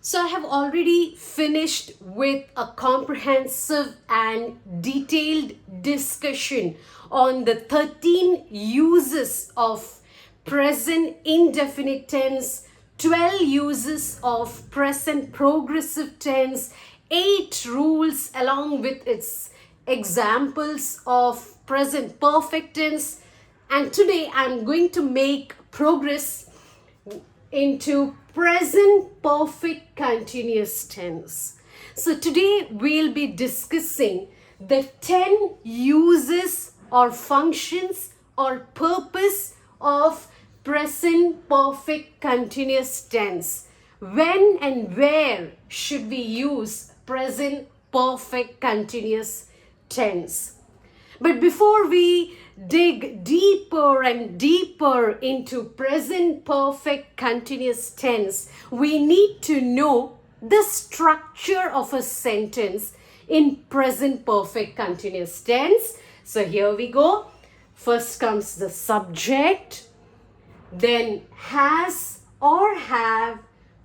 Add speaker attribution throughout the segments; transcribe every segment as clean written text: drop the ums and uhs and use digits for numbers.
Speaker 1: So I have already finished with a comprehensive and detailed discussion on the 13 uses of present indefinite tense, 12 uses of present progressive tense, 8 rules along with its examples of present perfect tense, and today I'm going to make progress into present perfect continuous tense. So today we'll be discussing the 10 uses or functions or purpose of present perfect continuous tense. When and where should we use present perfect continuous tense? But before we dig deeper and deeper into present perfect continuous tense, we need to know the structure of a sentence in present perfect continuous tense. So here we go. First comes the subject, then has or have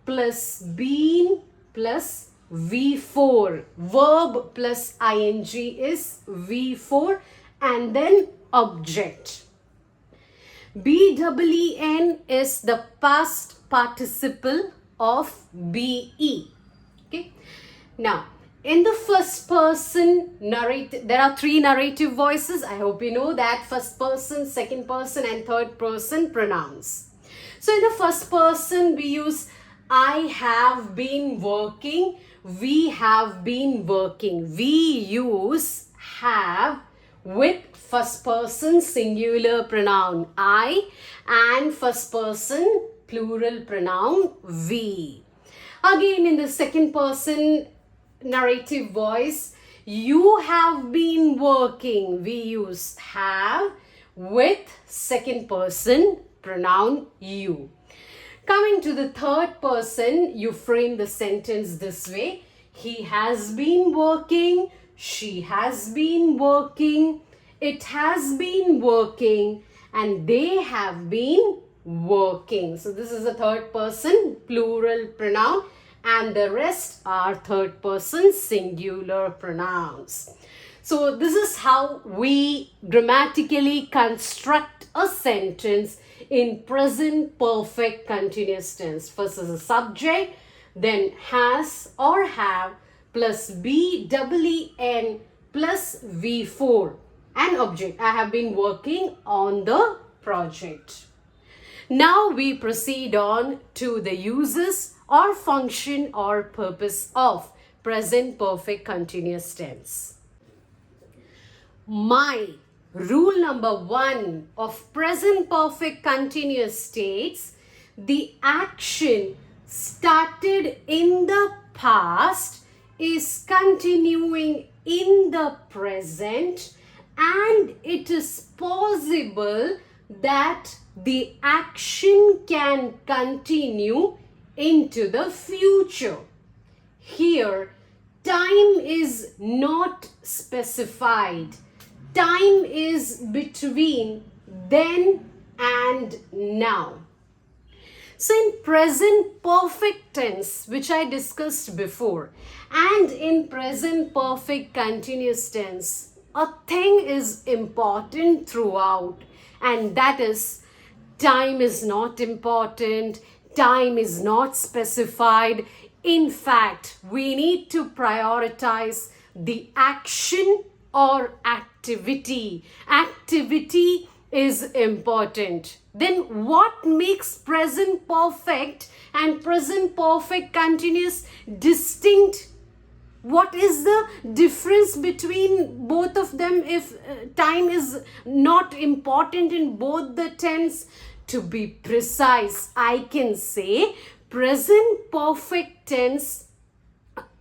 Speaker 1: plus been plus V4. Verb plus ing is V4 and then object. BEEN is the past participle of BE. Okay. Now, in the first person narrative, there are 3 narrative voices. I hope you know that: first person, second person, and third person pronouns. So in the first person, we use I have been working, we have been working. We use have with first person singular pronoun I and first person plural pronoun we. Again, in the second person narrative voice, you have been working. We use have with second person pronoun you. Coming to the third person, you frame the sentence this way: he has been working, she has been working, it has been working, and they have been working. So this is a third person plural pronoun, and the rest are third person singular pronouns. So this is how we grammatically construct a sentence in present perfect continuous tense. First is a subject, then has or have plus BEEN plus V4 and object. I have been working on the project. Now we proceed on to the uses or function or purpose of present perfect continuous tense. My rule number 1 of present perfect continuous states the action started in the past is continuing in the present, and it is possible that the action can continue into the future. Here, time is not specified. Time is between then and now. So in present perfect tense, which I discussed before, and in present perfect continuous tense, a thing is important throughout, and that is time is not important, time is not specified. In fact, we need to prioritize the action or activity. Activity is important. Then what makes present perfect and present perfect continuous distinct? What is the difference between both of them if time is not important in both the tense? To be precise, I can say present perfect tense.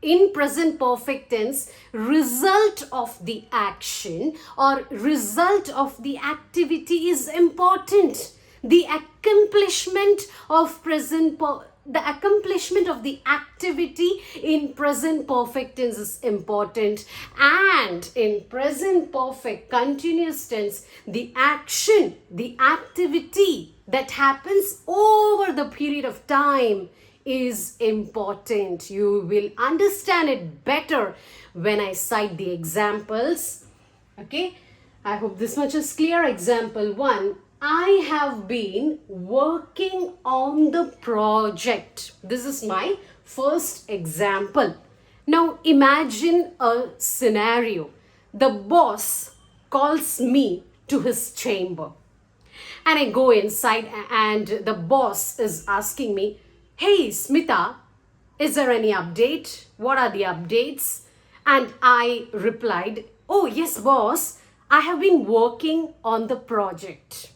Speaker 1: In present perfect tense, result of the action or result of the activity is important. The accomplishment of the accomplishment of the activity in present perfect tense is important, and in present perfect continuous tense, the action, the activity that happens over the period of time is important. You will understand it better when I cite the examples. Okay, I hope this much is clear. Example 1. I have been working on the project. This is my first example. Now imagine a scenario. The boss calls me to his chamber. And I go inside and the boss is asking me, "Hey Smita, is there any update? What are the updates?" And I replied, "Oh yes boss, I have been working on the project."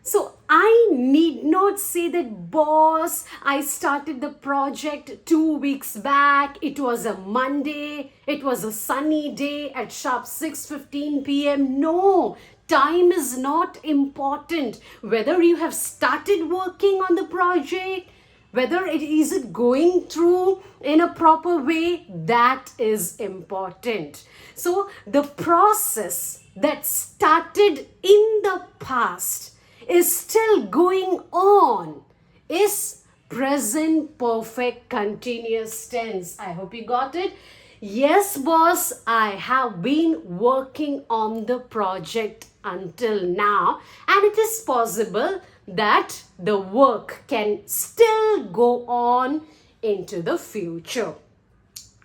Speaker 1: So I need not say that, "Boss, I started the project 2 weeks back. It was a Monday. It was a sunny day at sharp 6:15 p.m. No, time is not important. Whether you have started working on the project, whether it is going through in a proper way, that is important. So the process that started in the past is still going on, is present perfect continuous tense. I hope you got it. Yes, boss, I have been working on the project until now, and it is possible that the work can still go on into the future.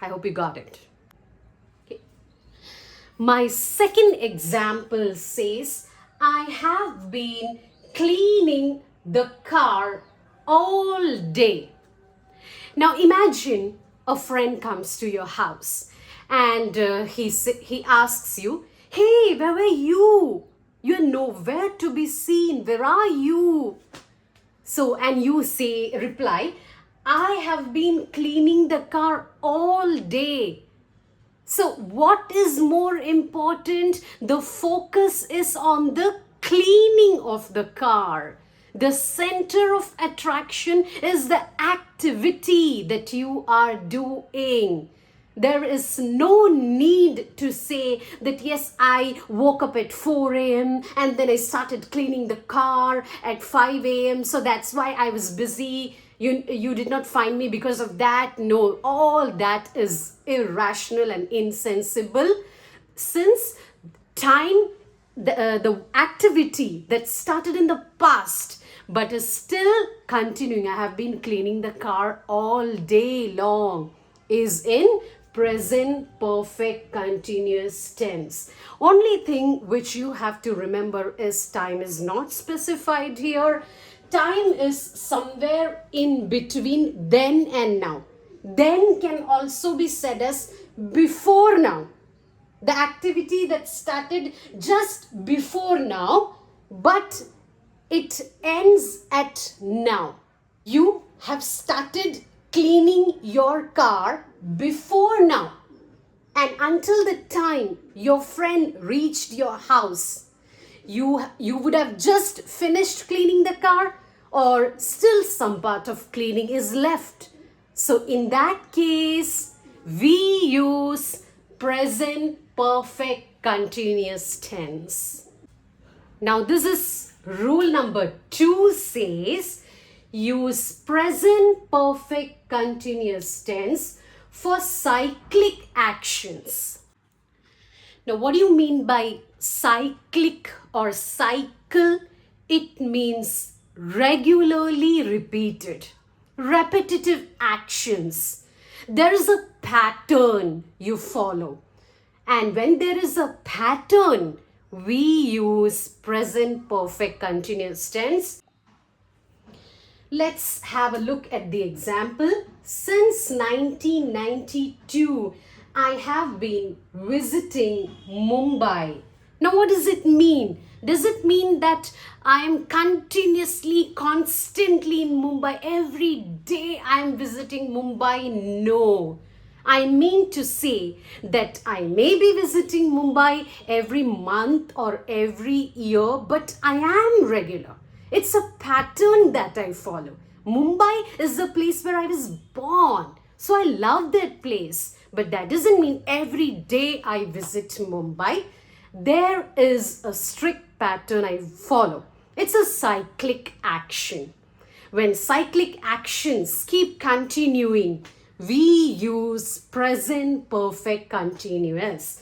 Speaker 1: I hope you got it. Okay. My second example says, I have been cleaning the car all day. Now imagine a friend comes to your house and he asks you, "Hey, where were you? You're nowhere to be seen. Where are you?" So, and you reply, "I have been cleaning the car all day." So what is more important? The focus is on the cleaning of the car. The center of attraction is the activity that you are doing. There is no need to say that, "Yes, I woke up at 4 a.m. and then I started cleaning the car at 5 a.m. So that's why I was busy. You did not find me because of that." No, all that is irrational and insensible, since time, the activity that started in the past but is still continuing, "I have been cleaning the car all day long," is in present perfect continuous tense. Only thing which you have to remember is time is not specified here. Time is somewhere in between then and now. Then can also be said as before now. The activity that started just before now, but it ends at now. You have started cleaning your car before now, and until the time your friend reached your house, you would have just finished cleaning the car, or still some part of cleaning is left. So in that case, we use present perfect continuous tense. Now this is rule number 2, says use present perfect continuous tense for cyclic actions. Now what do you mean by cyclic or cycle? It means regularly repeated, repetitive actions. There is a pattern you follow. And when there is a pattern, we use present perfect continuous tense. Let's have a look at the example. Since 1992, I have been visiting Mumbai. Now, what does it mean? Does it mean that I am continuously, constantly in Mumbai? Every day I am visiting Mumbai? No. I mean to say that I may be visiting Mumbai every month or every year, but I am regular. It's a pattern that I follow. Mumbai is the place where I was born. So I love that place. But that doesn't mean every day I visit Mumbai. There is a strict pattern I follow. It's a cyclic action. when cyclic actions keep continuing, we use present perfect continuous.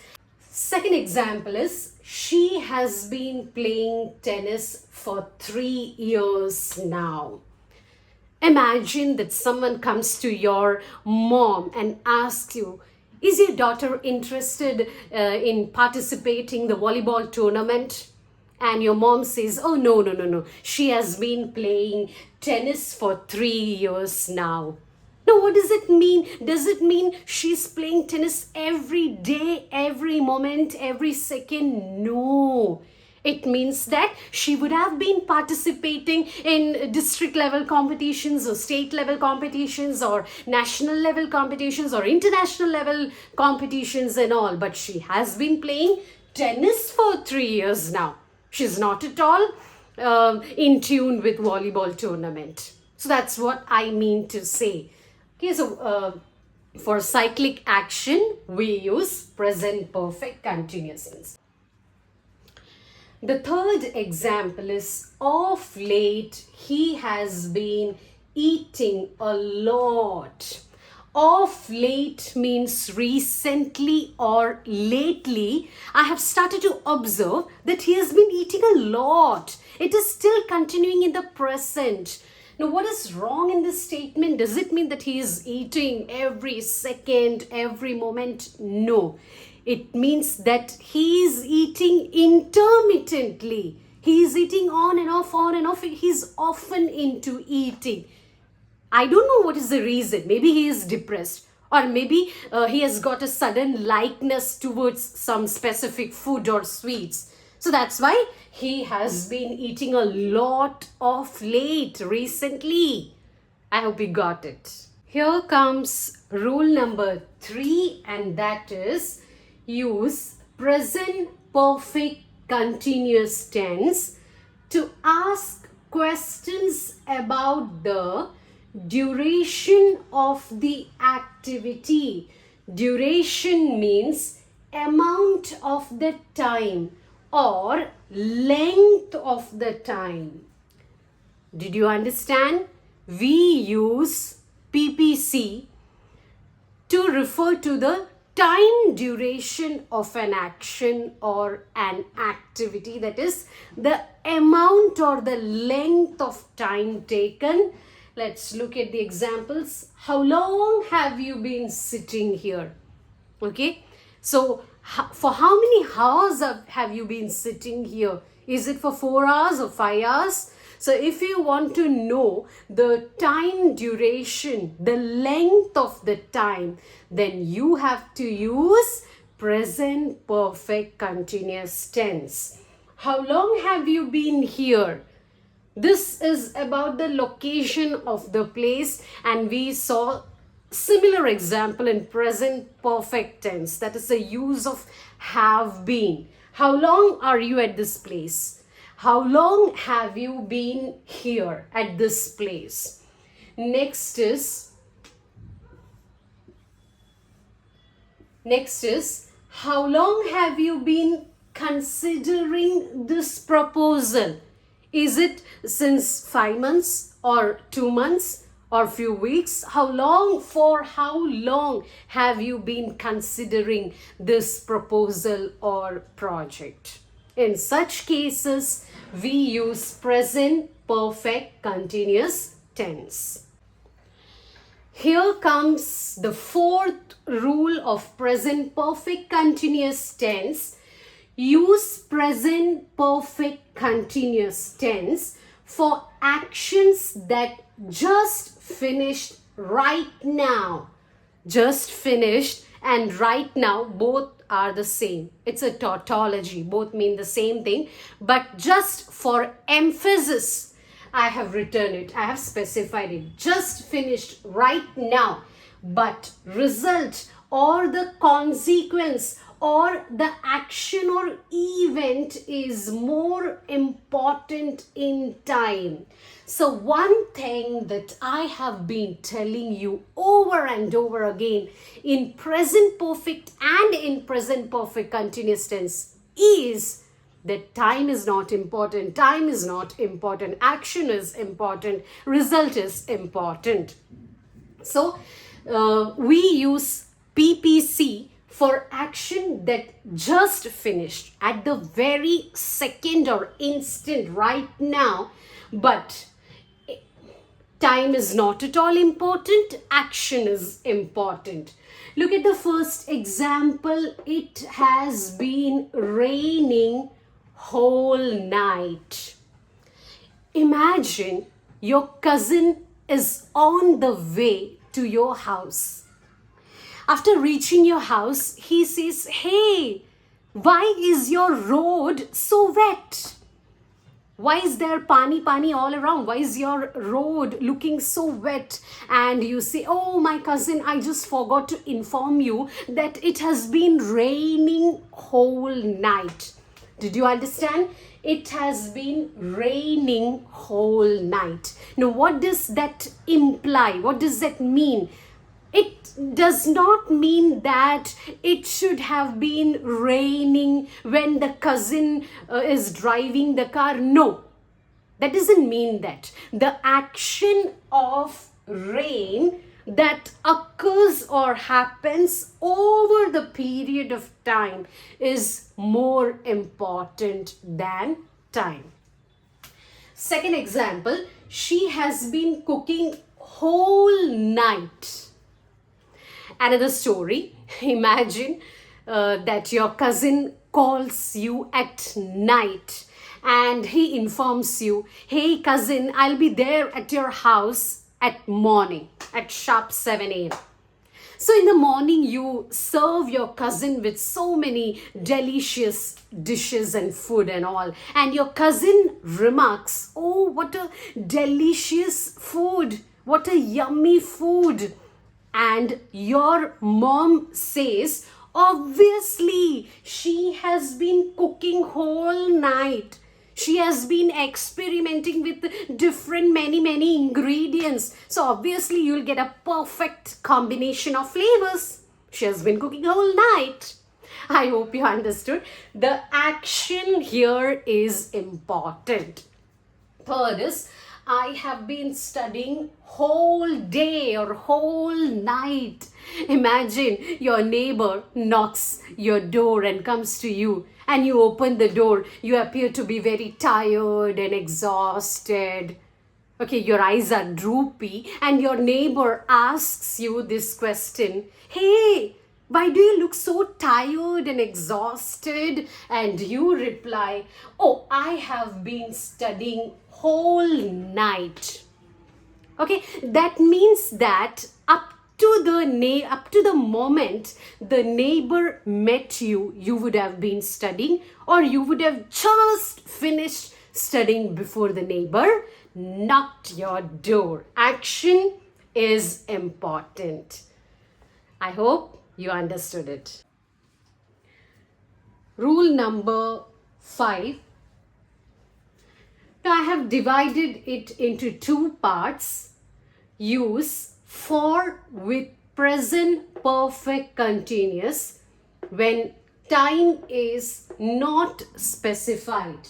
Speaker 1: Second example is, she has been playing tennis for 3 years now. Imagine that someone comes to your mom and asks you, is your daughter interested in participating the volleyball tournament? And your mom says, oh, no. She has been playing tennis for 3 years now. Now, what does it mean? Does it mean she's playing tennis every day, every moment, every second? No. It means that she would have been participating in district level competitions or state level competitions or national level competitions or international level competitions and all. But she has been playing tennis for 3 years now. She's not at all in tune with volleyball tournament. So that's what I mean to say. Okay, so for cyclic action, we use present perfect continuous tense. The third example is, of late he has been eating a lot. Of late means recently or lately. I have started to observe that he has been eating a lot. It is still continuing in the present. Now, what is wrong in this statement? Does it mean that he is eating every second, every moment? No. It means that he is eating intermittently. He is eating on and off, on and off. He's often into eating. I don't know what is the reason. Maybe he is depressed, or maybe he has got a sudden likeness towards some specific food or sweets. So that's why he has been eating a lot of late recently. I hope you got it. Here comes rule number 3, and that is, use present perfect continuous tense to ask questions about the duration of the activity. Duration means amount of the time or length of the time. Did you understand? We use PPC to refer to the time duration of an action or an activity, that is the amount or the length of time taken. Let's look at the examples. How long have you been sitting here? Okay, so for how many hours have you been sitting here? Is it for 4 hours or 5 hours? So if you want to know the time duration, the length of the time, then you have to use present perfect continuous tense. How long have you been here? This is about the location of the place, and we saw similar example in present perfect tense, that is the use of have been. How long are you at this place? How long have you been here at this place? Next is how long have you been considering this proposal? Is it since 5 months or 2 months or few weeks? For how long have you been considering this proposal or project? In such cases, we use present perfect continuous tense. Here comes the fourth rule of present perfect continuous tense. Use present perfect continuous tense for actions that just finished right now. Just finished and right now, both are the same. It's a tautology. Both mean the same thing. But just for emphasis, I have written it. I have specified it. Just finished right now. But result or the consequence or the action or event is more important in time. So one thing that I have been telling you over and over again in present perfect and in present perfect continuous tense is that time is not important, time is not important, action is important, result is important. So we use PPC for action that just finished at the very second or instant right now, but time is not at all important, action is important. Look at the first example. It has been raining whole night. Imagine your cousin is on the way to your house. After reaching your house, he says, "Hey, why is your road so wet? Why is there pani all around? Why is your road looking so wet?" And you say, "Oh, my cousin, I just forgot to inform you that it has been raining whole night." Did you understand? It has been raining whole night. Now, what does that imply? What does that mean? It does not mean that it should have been raining when the cousin is driving the car. No, that doesn't mean that. The action of rain that occurs or happens over the period of time is more important than time. Second example, she has been cooking whole night. Another story, imagine that your cousin calls you at night and he informs you, "Hey cousin, I'll be there at your house at morning, at sharp 7 a.m. So in the morning, you serve your cousin with so many delicious dishes and food and all. And your cousin remarks, "Oh, what a delicious food. What a yummy food." And your mom says, "Obviously, she has been cooking whole night. She has been experimenting with different many ingredients. So obviously you'll get a perfect combination of flavors. She has been cooking whole night." I hope you understood. The action here is important. Third is, "I have been studying whole day or whole night." Imagine your neighbor knocks your door and comes to you and you open the door. You appear to be very tired and exhausted. Okay, your eyes are droopy and your neighbor asks you this question, "Hey, why do you look so tired and exhausted?" And you reply, "Oh, I have been studying whole night." Okay, that means that up to the moment the neighbor met you, you would have been studying, or you would have just finished studying before the neighbor knocked your door. Action is important. I hope you understood it. Rule number 5. Now I have divided it into 2 parts. Use for with present perfect continuous when time is not specified.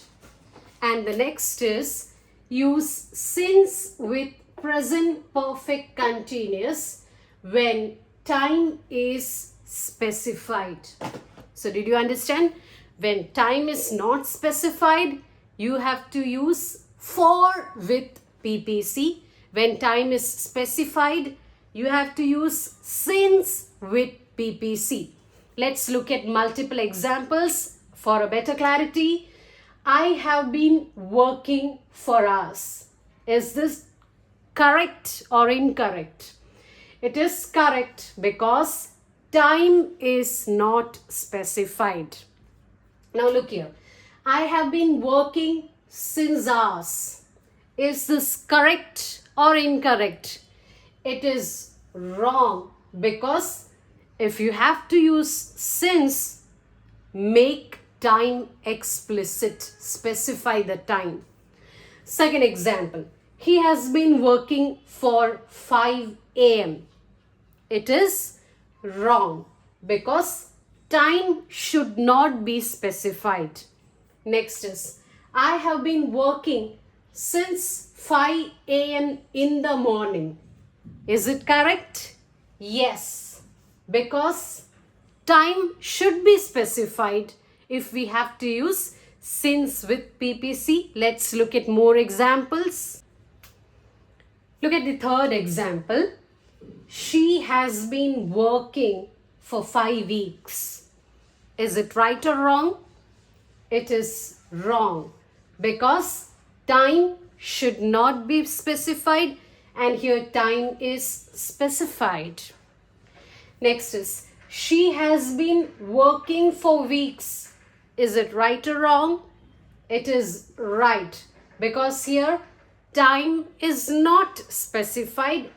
Speaker 1: And the next is use since with present perfect continuous when time is specified. So did you understand? When time is not specified, you have to use for with PPC. When time is specified, you have to use since with PPC. Let's look at multiple examples for a better clarity. I have been working for hours. Is this correct or incorrect? It is correct because time is not specified. Now look here. I have been working since hours. Is this correct or incorrect? It is wrong because if you have to use since, make time explicit, specify the time. Second example, he has been working for 5 a.m. It is wrong because time should not be specified. Next is, I have been working since 5 a.m. in the morning. Is it correct? Yes, because time should be specified if we have to use since with PPC. Let's look at more examples. Look at the third example. She has been working for 5 weeks. Is it right or wrong? It is wrong because time should not be specified and here time is specified. Next is, she has been working for weeks. Is it right or wrong? It is right because here time is not specified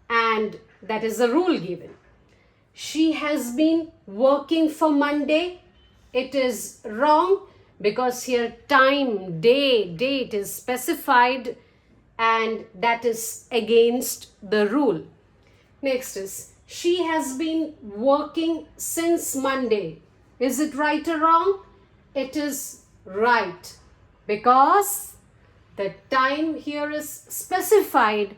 Speaker 1: and that is a rule given. She has been working for Monday. It is wrong because here time, day, date is specified and that is against the rule. Next is, she has been working since Monday. Is it right or wrong? It is right because the time here is specified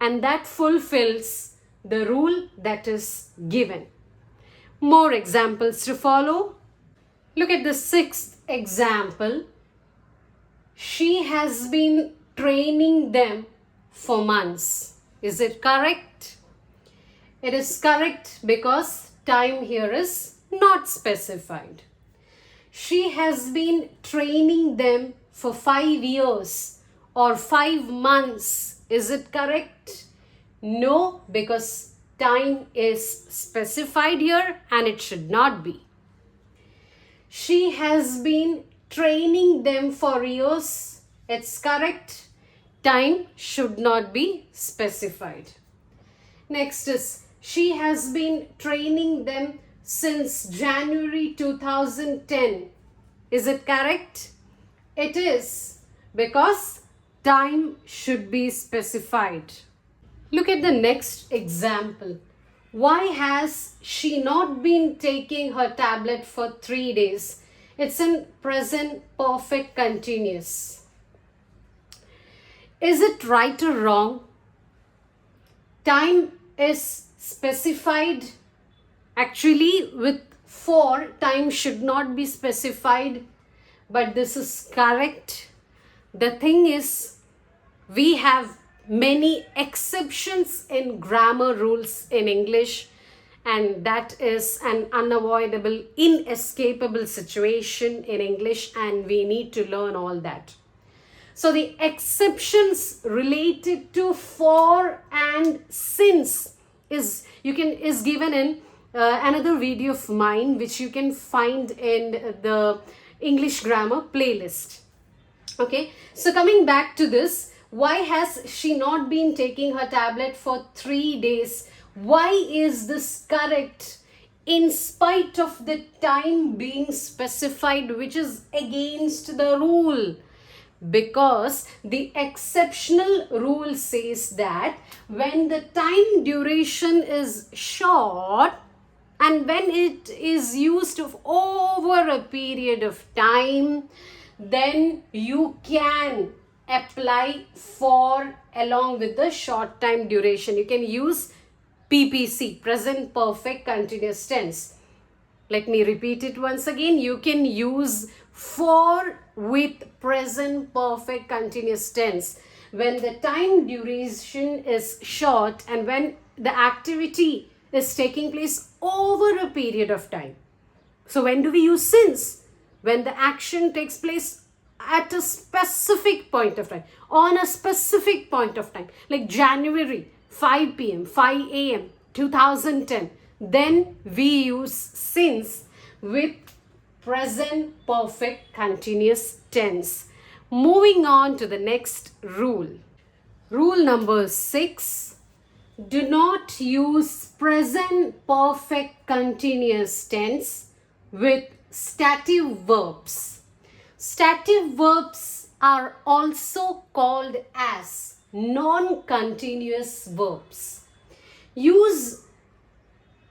Speaker 1: and that fulfills the rule that is given. More examples to follow. Look at the sixth example. She has been training them for months. Is it correct? It is correct because time here is not specified. She has been training them for 5 years or 5 months. Is it correct? No, because time is specified here and it should not be. She has been training them for years. It's correct. Time should not be specified. Next is, she has been training them since January 2010. Is it correct? It is because time should be specified. Look at the next example. Why has she not been taking her tablet for 3 days? It's in present perfect continuous. Is it right or wrong? Time is specified. Actually, with for, time should not be specified, but this is correct. The thing is, we have many exceptions in grammar rules in English, and that is an unavoidable, inescapable situation in English, and we need to learn all that. So the exceptions related to for and since is given in another video of mine, which you can find in the English grammar playlist. Okay, so coming back to this, why has she not been taking her tablet for 3 days? Why is this correct in spite of the time being specified, which is against the rule? Because the exceptional rule says that when the time duration is short and when it is used over a period of time, then you can apply for along with the short time duration. You can use PPC, present perfect continuous tense. Let me repeat it once again. You can use for with present perfect continuous tense when the time duration is short and when the activity is taking place over a period of time. So when do we use since? When the action takes place at a specific point of time, on a specific point of time, like January 5 p.m., 5 a.m., 2010, then we use since with present perfect continuous tense. Moving on to the next rule. Rule number 6. Do not use present perfect continuous tense with stative verbs. Stative verbs are also called as non-continuous verbs. Use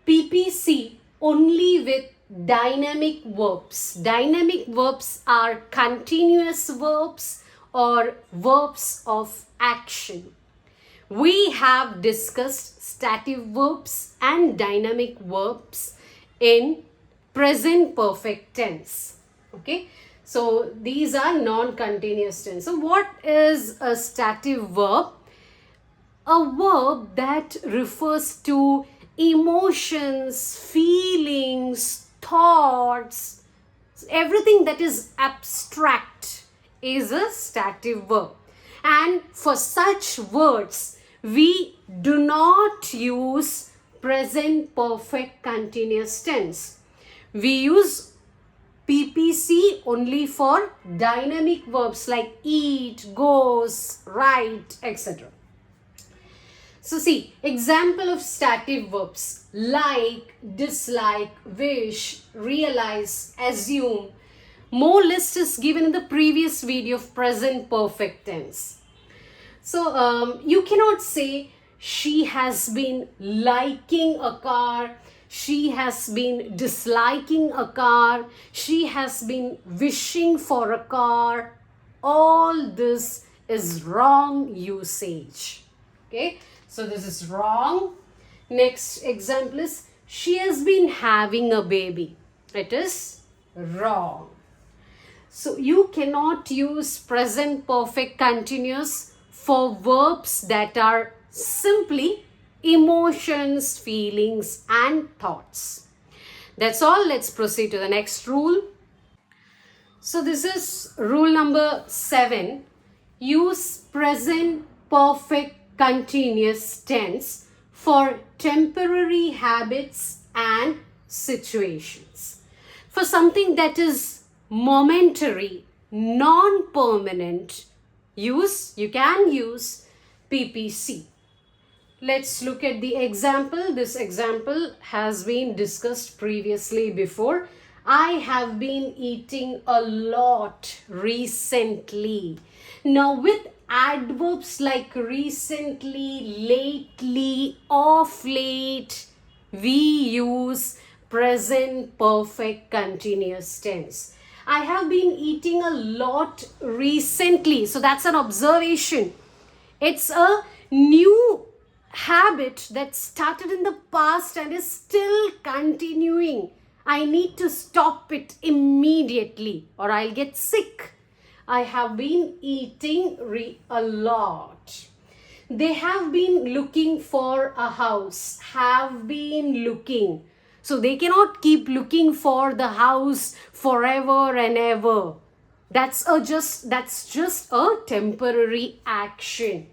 Speaker 1: PPC only with dynamic verbs. Dynamic verbs are continuous verbs or verbs of action. We have discussed stative verbs and dynamic verbs in present perfect tense. Okay, so these are non-continuous tense. So what is a stative verb? A verb that refers to emotions, feelings, thoughts, everything that is abstract is a stative verb. And for such words, we do not use present perfect continuous tense. We use PPC only for dynamic verbs like eat, goes, write, etc. So see, example of stative verbs like, dislike, wish, realize, assume. More list is given in the previous video of present perfect tense. So you cannot say she has been liking a car, she has been disliking a car, she has been wishing for a car. All this is wrong usage. Okay, so this is wrong. Next example is she has been having a baby. It is wrong. So you cannot use present perfect continuous for verbs that are simply emotions, feelings and thoughts. That's all. Let's proceed to the next rule. So this is rule number 7. Use present perfect continuous tense for temporary habits and situations. For something that is momentary, non-permanent, you can use PPC. Let's look at the example. This example has been discussed previously before. I have been eating a lot recently. Now with adverbs like recently, lately, of late, we use present perfect continuous tense. I have been eating a lot recently. So that's an observation. It's a new habit that started in the past and is still continuing. I need to stop it immediately or I'll get sick. I have been eating a lot. They have been looking for a house. Have been looking. So they cannot keep looking for the house forever and ever. That's just a temporary action.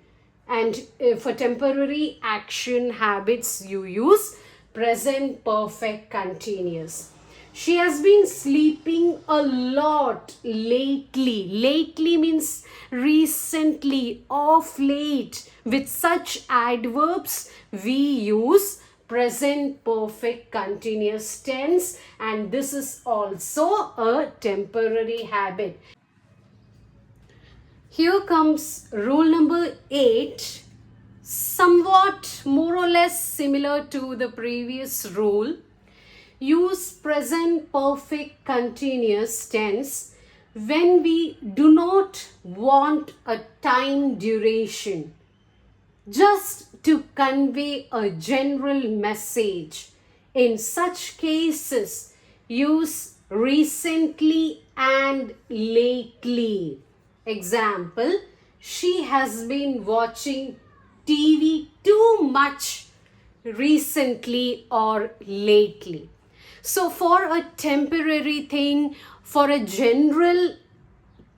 Speaker 1: And for temporary action habits, you use present perfect continuous. She has been sleeping a lot lately. Lately means recently, of late. With such adverbs, we use present perfect continuous tense, and this is also a temporary habit. Here comes rule number 8, somewhat more or less similar to the previous rule. Use present perfect continuous tense when we do not want a time duration, just to convey a general message. In such cases, use recently and lately. Example, she has been watching TV too much recently or lately. So for a temporary thing, for a general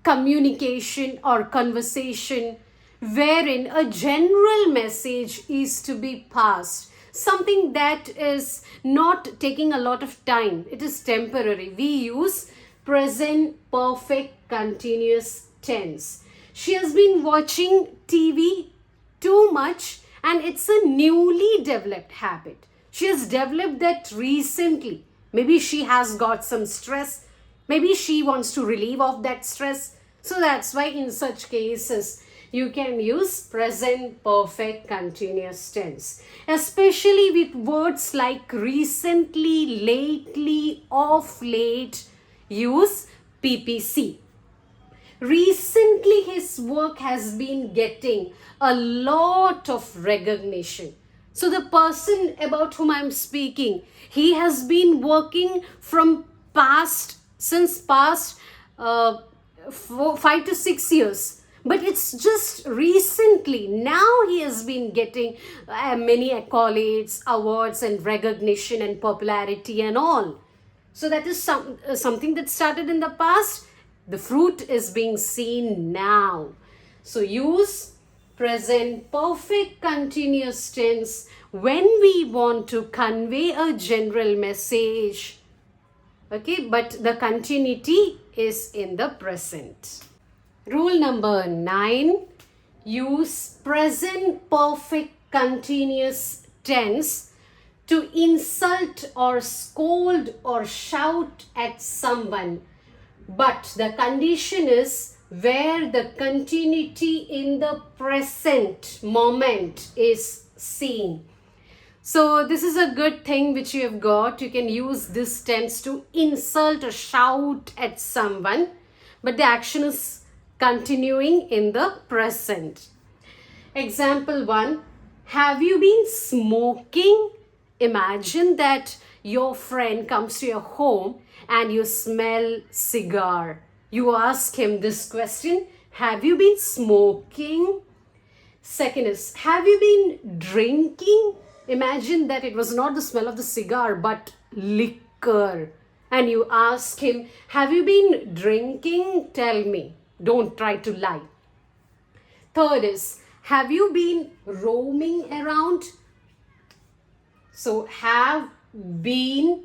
Speaker 1: communication or conversation wherein a general message is to be passed, something that is not taking a lot of time, it is temporary, we use present perfect continuous tense. She has been watching TV too much and it's a newly developed habit. She has developed that recently. Maybe she has got some stress. Maybe she wants to relieve of that stress. So that's why in such cases you can use present perfect continuous tense. Especially with words like recently, lately, of late, use PPC. Recently, his work has been getting a lot of recognition. So the person about whom I'm speaking, he has been working since past 5 to 6 years. But it's just recently, now he has been getting many accolades, awards and recognition and popularity and all. So that is something that started in the past. The fruit is being seen now. So use present perfect continuous tense when we want to convey a general message. Okay, but the continuity is in the present. Rule number 9. Use present perfect continuous tense to insult or scold or shout at someone. But the condition is where the continuity in the present moment is seen. So this is a good thing which you have got. You can use this tense to insult or shout at someone, but the action is continuing in the present. Example 1. Have you been smoking? Imagine that your friend comes to your home and you smell cigar. You ask him this question, have you been smoking? Second is, have you been drinking? Imagine that it was not the smell of the cigar but liquor. And you ask him, have you been drinking? Tell me. Don't try to lie. Third is, have you been roaming around? So have been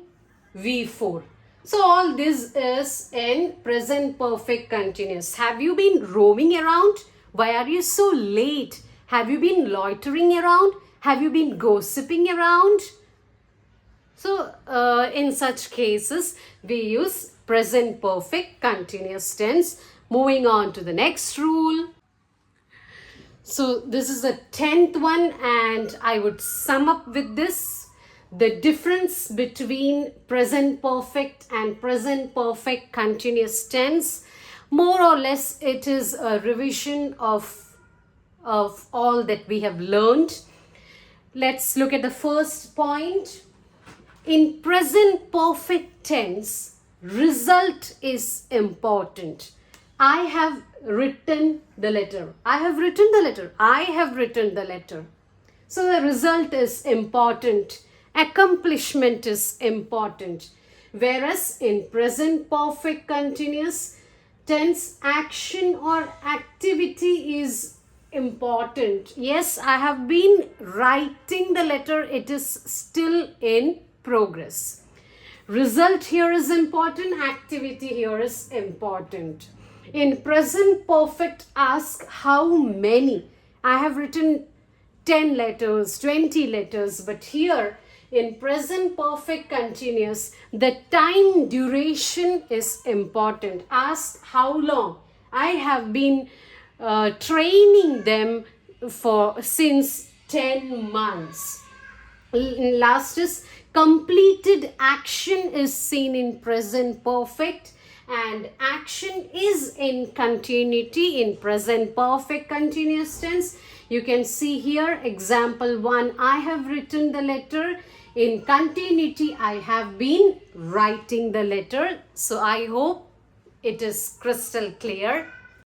Speaker 1: V4. So all this is in present perfect continuous. Have you been roaming around? Why are you so late? Have you been loitering around? Have you been gossiping around? So in such cases, we use present perfect continuous tense. Moving on to the next rule. So this is the 10th one, and I would sum up with this. The difference between present perfect and present perfect continuous tense, more or less it is a revision of all that we have learned. Let's look at the first point. In present perfect tense, result is important. I have written the letter. I have written the letter. I have written the letter. So the result is important. Accomplishment is important. Whereas in present perfect continuous tense, action or activity is important. Yes, I have been writing the letter. It is still in progress. Result here is important. Activity here is important. In present perfect, ask how many. I have written 10 letters, 20 letters, but here in present perfect continuous, the time duration is important. Ask how long. I have been training them since 10 months. Last is completed action is seen in present perfect, and action is in continuity in present perfect continuous tense. You can see here example 1, I have written the letter. In continuity, I have been writing the letter. So I hope it is crystal clear.